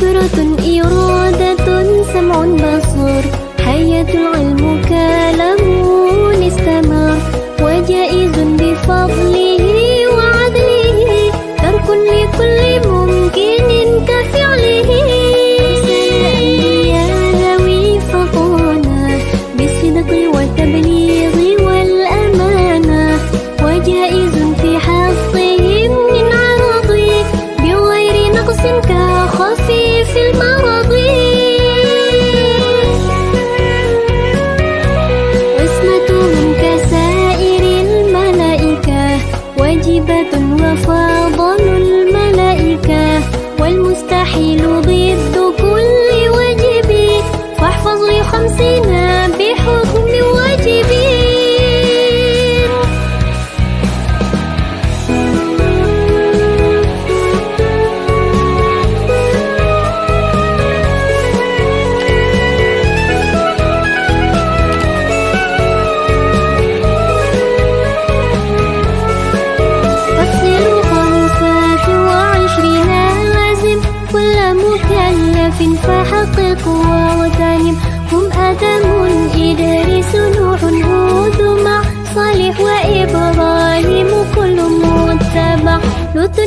قدرة إرادة سمع بصر حياة العلم كلام استمر وجائز بفضله وعدله ترك لكل ممكن كفعله يا ذوي فطانا بالصدق والتبليغ والأمانة وجائز في حظهم من عرضه بغير نقص كخفيف المرض عصمتهم كسائر الملائكة واجبة وفضل الملائكة والمستحيل ضد كل واجب فاحفظ لخمسنا بحكم واجبين فحقق واغتنم هم آدم إدريس نوح هود مع صالح وإبراهيم كل متبع لوط